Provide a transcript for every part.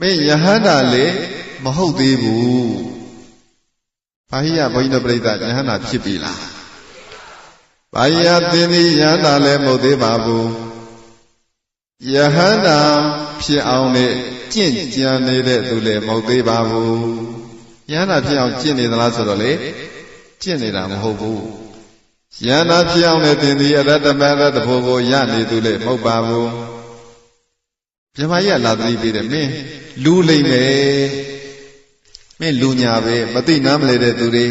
မင်းယဟန္တာလေမဟုတ်သေးဘူးဘာဟိယဘုန်းကြီးတို့ပြိဿယဟန္တာဖြစ်ပြီလားဘာဟိယသင်သည်ယဟန္တာလည်းမဟုတ်သေးပါဘူးယဟန္တာဖြစ်အောင်နဲ့ကျင့်ကြံနေတဲ့သူလည်းမဟုတ်သေးပါဘူးယဟန္တာဖြစ်အောင်ကျင့်နေသလားဆိုတော့လေကျင့်နေတာမဟုတ်ဘူးယဟန္တာဖြစ်အောင်နဲ့သင်သည်အရတ္တမရတ္တဖို့ကိုရနေသူလည်းမဟုတ်ပါဘူးမြမကြီးကလာသတိပေးတယ်မင်းလူလိမ့်မယ်မင်းလူညာပဲမသိနားမလဲတဲ့သူတွေ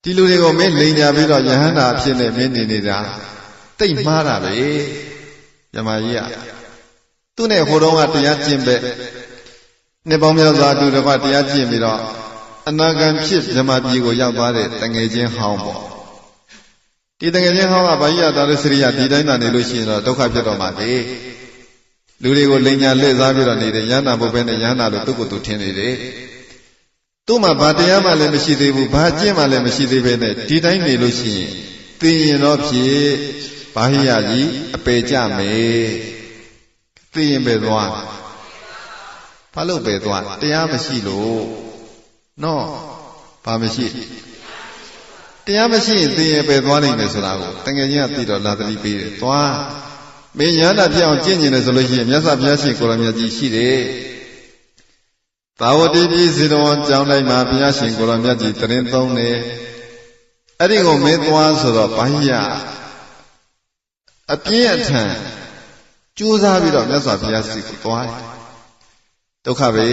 ဒီလူတွေကိုမင်းလိန်ညာပြီးတော့ယဟန္တာအဖြစ်နဲ့မင်းနေနေတာတိတ်မှားတာပဲမြမကြီးကသူနဲ့ဟိုတုန်းကတရားကျင့်ပဲနှစ်ပေါင်းများစွာတူတကွတရားကျင့်ပြီးတော့အနာဂံဖြစ်မြမပြည်ကိုရောက်သွားတဲ့တငယ်ချင်းဟောင်းပေါ့ဒီတငယ်ချင်းဟောင်းကဘာကြီးရတာလဲစရိယဒီတိုင်းသာနေလို့ရှိရင်တော့ဒုက္ခဖြစ်တော့မှာပဲလူတွေကိုလိန်ညာလှည့်စားပြီးတော့နေတယ်ယန္တာဘုပဲနဲ့ယန္တာလို့သူ့ကိုယ်သူထင်နေတယ်သူ့မှာဘာတရားမှလည်းမရှိသေးဘူးဘာကျင့်မှလည်းမရှိသေးပဲနဲ့ဒီတိုင်းနေလို့ရှိရင်သိရင်တော့ဖြစ်ဘာဟိယကြီးအပေကြမယ်သိရင်ပဲသွားဘာလို့ပဲသွားတရားမရှိလို့နော်ဘာမရှိတရားမရှိရင်သိရင်ပဲသွားနိုင်မယ်ဆိုတာကိုတကယ်ချင်းကသိတော့လာသတိပေးတယ်သွားမင်းယန္တာပြောင်းကျင့်နေတယ်ဆိုလို့ရှိရင်မြတ်စွာဘုရားရှင်ကိုရမြတ်ကြီးရှိတယ်သာဝတိပြည်ဇေတဝန်ကျောင်းတိုင်းမှာဘုရားရှင်ကိုရမြတ်ကြီးတရင်သုံးတယ်အဲ့ဒီကိုမင်းသွားဆိုတော့ဘာဟိယအပြင်းအထန်ကြိုးစားပြီးတော့မြတ်စွာဘုရားရှိကိုသွားတယ်ဒုက္ခပဲ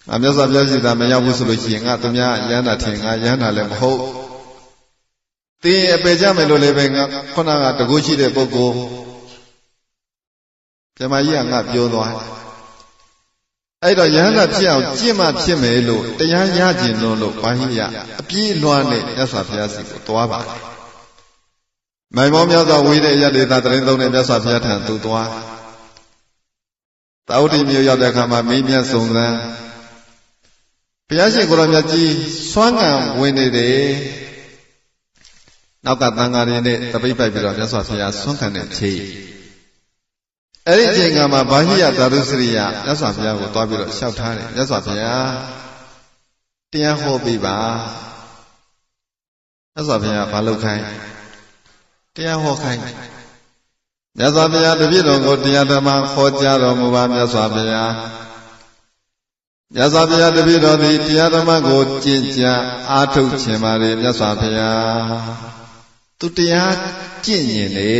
ငါမြတ်စွာဘုရားရှိတာမရောက်ဘူးဆိုလို့ရှိရင်ငါသူများယန္တာထင်ငါယန္တာလည်းမဟုတ်သင်အပေကြမယ်လို့လည်းပဲငါခုနကတကူရှိတဲ့ပုဂ္ဂိုလ်ပြမကြီးကငါပြောသွားအဲ့တော့ယဟန္တာဖြစ်အောင်ကျင့်မှဖြစ်မယ်လို့တရားရကျင်လို့ဘာဟိယအပြည့်အလွှားနဲ့မြတ်စွာဘုရားရှိကိုသွားပါတယ်မိုင်မောများစွာဝေးတဲ့ရတေသာတရင်သုံးတဲ့မြတ်စွာဘုရားထံသူသွားသာဝတိမြို့ရောက်တဲ့အခါမှာမိမြတ်စုံစမ်းဘုရားရှင်ကိုရမြတ်ကြီးစွမ်းကံဝင်နေတယ်နောက်ကသံဃာတွေနဲ့တပိတ်ပိုက်ပြီးတော့မြတ်စွာဘုရားဆွမ်းခံတဲ့ချိန်အဲ့ဒီချိန်ကမှဘာဟိယသာဓုစရိယမြတ်စွာဘုရားကိုတွားပြီးတော့လျှောက်ထားတယ်မြတ်စွာဘုရားတရားဟောပေးပါမြတ်စွာဘုရားဘာလုပ်ခိုင်းတရားဟောခိုင်းမြတ်စွာဘုရားတပည့်တော်ကိုတရားဓမ္မဟောကြားတော်မူပါမြတ်စွာဘုရားမြတ်စွာဘုရားတပည့်တော်သည်တရားဓမ္မကိုကျင့်ကြံအားထုတ်ခြင်းပါလေမြတ်စွာဘုရားသူတရားကျင့်ရင်လေ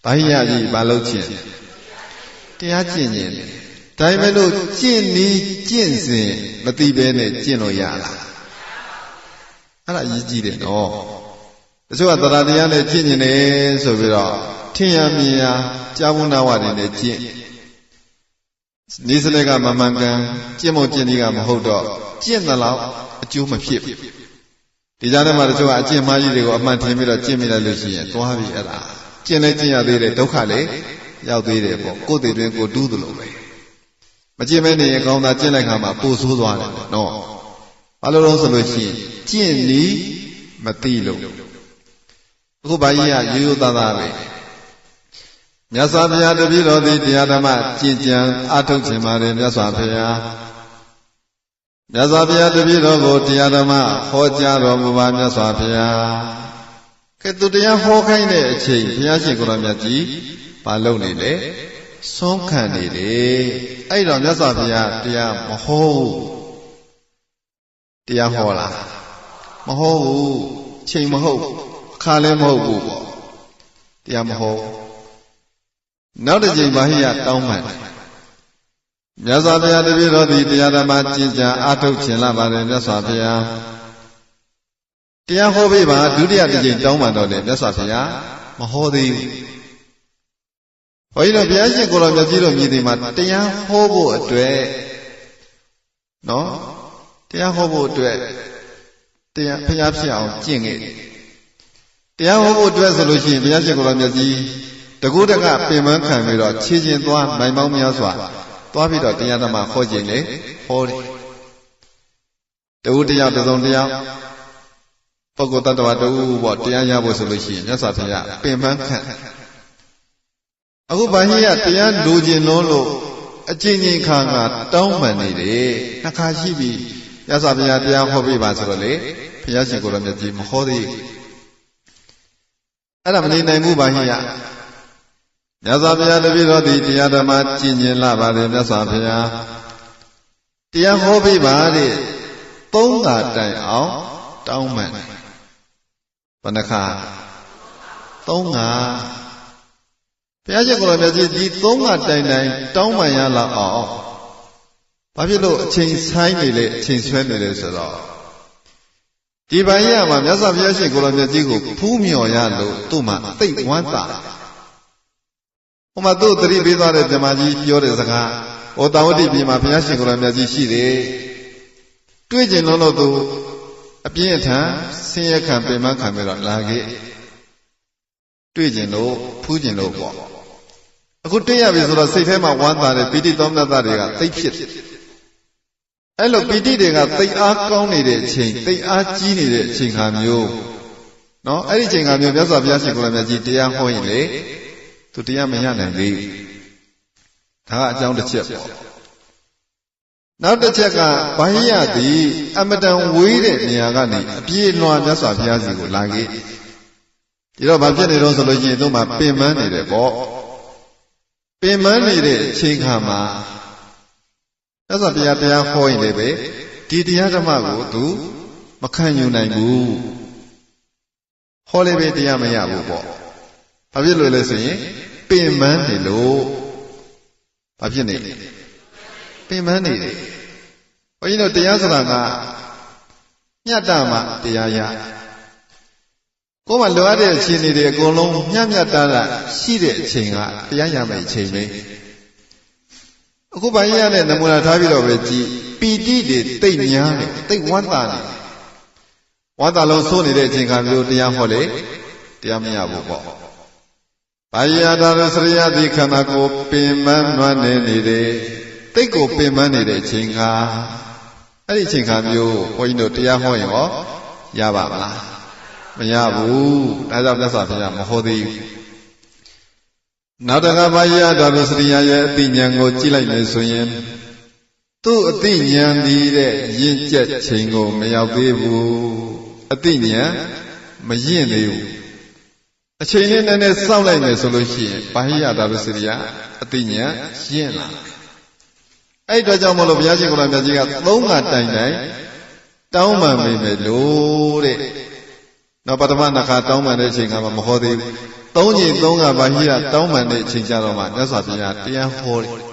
ဘာဟိယကြီးဘာလုပ်ခြင်းတရားကျင့်ရင်ဒါပေမဲ့လို့ကျင့်နီးကျင့်စဉ်မသိဘဲနဲ့ကျင့်လို့ရလားအဲ့ဒါအရေးကြီးတယ်နော်တချို့ကသရတရားနဲ့ကျင့်နေတယ်ဆိုပြီးတော့ထင်ရမြင်ရကြာဝနာဝတွေနဲ့ကျင့်နေစလေကမမှန်ကန်ကျင့်မို့ကျင့်ဒီကမဟုတ်တော့ကျင့်သလောက်အကျိုးမဖြစ်ဒီကြားထဲမှာတချို့ကအကျင့်မှားကြီးတွေကိုအမှန်ထင်ပြီးတော့ကျင့်မိလိုက်လို့ရှိရင်သွားပြီအဲ့ဒါကျင့်လဲကျင့်ရသေးတယ်ဒုက္ခလည်းရောက်သေးတယ်ပေါ့ကိုယ်တည်တွင်ကိုတူးသလိုပဲမကျင့်မဲနေရင်ကောင်းတာကျင့်လိုက်ခါမှာပို့ဆိုးသွားတယ်နော်ဘာလို့လဲဆိုလို့ရှိရင်ကျင့်နီးမသိလို့အခုဘာကြီးကရိုးရိုးသားသားပဲမြတ်စွာဘုရားတပည့်တော်သည်တရားဓမ္မကျင့်ကြံအားထုတ်ခြင်းပါတယ်မြတ်စွာဘုရားမြတ်စွာဘုရားတပည့်တော်ကိုတရားဓမ္မဟောကြားတော်မူပါမြတ်စွာဘုရားကဲသူတရားဟောခိုင်းတဲ့အချိန်ဘုရားရှင်ကိုယ်တော်မြတ်ကြီးဘာလုပ်နေလဲဆုံးခံနေတယ်အဲ့တော့မြတ်စွာဘုရားတရားမဟောဘူးတရားဟောလားမဟောဘူးချိန်မဟုတ်အခါလည်းမဟုတ်ဘူးပေါ့တရားမဟောနောက်တစ်ချိန်ဘာဟိယတောင်းပန်မြတ်စွာဘုရားတပည့်တော်သည်တရားဓမ္မကျင့်ကြံအားထုတ်ခြင်းလာပါတယ်မြတ်စွာဘုရားတရားဟောပေးပါဒုတိယတစ်ချိန်တောင်းပန်တော့လေမြတ်စွာဘုရားမဟောသေးဘူးဘုန်းကြီးတို့ဘုရားရှင်ကိုယ်တော်မြတ်ကြီးတို့မြည်သည်မှာတရားဟောဖို့အတွက်နော်တရားဟောဖို့အတွက်တရားဘုရားဖြစ်အောင်ကျင့်ခဲ့တရားဟောဖို့အတွက်ဆိုလို့ရှိရင်ဘုရားရှင်ကိုယ်တော်မြတ်ကြီးတကူတကပင်ပန်းခံပြီးတော့ခြေချင်းသွားနိုင်ပေါင်းများစွာသွားပြီးတော့တရားဓမ္မဟောခြင်းလေဟောတယ်တူတရားတစ်စုံတရားပုဂ္ဂိုလ်တ attva တူပေါ့တရားရဖို့ဆိုလို့ရှိရင်မြတ်စွာဘုရားပင်ပန်းခံ အခုဘာဟိယတရားလိုချင်လို့အချင်းချင်းခါကတောင်းပန်နေတယ်နှစ်ခါရှိပြီရသော်ဘုရားတရားဟောပြပါဆိုတော့လေဘုရားရှင်ကိုယ်တော်မြတ်ကြီးမဟောသေးအဲ့ဒါမနေနိုင်ဘူးဘာဟိယမြတ်စွာဘုရားတပည့်တော်သည်တရားဓမ္မကျင့်ကြင်လာပါတယ်မြတ်စွာဘုရားတရားဟောပြပါတဲ့သုံးခါတိုင်အောင်တောင်းပန်ဘယ်နှခါသုံးခါဘုရားရှင်ကိုယ်တော်မြတ်ကြီးဒီသုံးခါတိုင်တိုင်တောင်းပန်ရလောက်အောင်ဘာဖြစ်လို့အချိန်ဆိုင်နေလေအချိန်ဆွဲနေလေဆိုတော့ဒီဘိုင်းရမှာမြတ်စွာဘုရားရှင်ကိုယ်တော်မြတ်ကြီးကိုဖူးမြော်ရလို့သူ့မှာသိပ်ဝမ်းသာဟိုမှာသူ့သတိပေးသွားတဲ့ဓမ္မကြီးပြောတဲ့စကားဟောတာဝတိပြည်မှာဘုရားရှင်ကိုယ်တော်မြတ်ကြီးရှိတယ်တွေ့ကျင်လို့သူအပြင်းအထန်ဆင်းရဲခံပင်မခံပြီးတော့လာခဲ့တွေ့ကျင်လို့ဖူးကျင်လို့ပေါ့အခုတွေ့ရပြီဆိုတော့စိတ်ထဲမှာဝမ်းသာတဲ့ပီတိသောမြတ်သားတွေကသိဖြစ်အဲ့လိုပီတိတွေကသိအားကောင်းနေတဲ့အချိန်သိအားကြီးနေတဲ့အချိန်ခါမျိုးနော်အဲ့ဒီအချိန်ခါမျိုးမြတ်စွာဘုရားရှင်ကိုယ်တော်မြတ်ကြီးတရားဟောရင်လေသူတရားမရနိုင်သေးဒါကအကြောင်းတစ်ချက်ပေါ့နောက်တစ်ချက်ကဘာဟိယသည်အမတန်ဝေးတဲ့နေရာကနေအပြေးလွှာမြတ်စွာဘုရားစီကိုလာခဲ့ဒီတော့ဘာဖြစ်နေတော့ဆိုလို့ရှိရင်သူ့မှာပင်ပန်းနေတယ်ပေါ့ပင်ပန်းနေတဲ့အချိန်ခါမှာမြတ်စွာဘုရားတရားဟောရင်လည်းပဲဒီတရားဓမ္မကိုသူမခံယူနိုင်ဘူးဟောလည်းပဲတရားမရဘူးပေါ့ဘာဖြစ်လို့လဲဆိုရင်ပင်ပန်းနေလို့ဘာဖြစ်နေလဲပင်ပန်းနေတယ်ဘုန်းကြီးတို့တရားဆိုတာကညတ်တာမှတရားရကိုယ်မှလိုအပ်တဲ့အချိန်တွေအကုန်လုံးညံ့ညတ်တာရှိတဲ့အချိန်ကတရားရမယ့်အချိန်ပဲအခုဘာကြီးရတဲ့နမူနာထားပြီးတော့ပဲကြည်ပီတိတွေတိတ်များတယ်တိတ်ဝမ်းသာတယ်ဝမ်းသာလုံးစိုးနေတဲ့အချိန်ကမျိုးတရားဟောလေတရားမရဘူးပေါ့ဘာကြီးရတာလဲစရိယတိခန္ဓာကိုပင်မနွမ်းနေတယ်တိတ်ကိုပင်ပန်းနေတဲ့အချိန်ကအဲ့ဒီအချိန်ခါမျိုးဘုန်းကြီးတို့တရားဟောရင်ရောရပါမလားမရဘူးဒါကြောင့်မြတ်စွာဘုရားမဟောသေးဘူးနောက်တကဘာယဒါလိုစရိယရဲ့အသိဉာဏ်ကိုကြည့်လိုက်မယ်ဆိုရင်သူ့အသိဉာဏ်ဒီတဲ့ရင့်ကျက်ချိန်ကိုမရောက်သေးဘူးအသိဉာဏ်မရင့်သေးဘူးအချိန်လေးနည်းနည်းစောင့်လိုက်မယ်ဆိုလို့ရှိရင်ဘာဟိယဒါလိုစရိယအသိဉာဏ်ရင့်လာအဲ့အတွက်ကြောင့်မလို့ဘုရားရှင်ကိုယ်တော်မြတ်ကြီးကသုံးခါတိုင်တိုင်တောင်းပန်မိမယ်လို့တဲ့နောက်ပထမနှစ်ခါတောင်းပန်တဲ့အချိန်ကမှမဟောသေးဘူးသုံးချိန်သုံးခါဘာဟိယတောင်းပန်တဲ့အချိန်ကြတော့မှမြတ်စွာဘုရားတရားဟောတယ်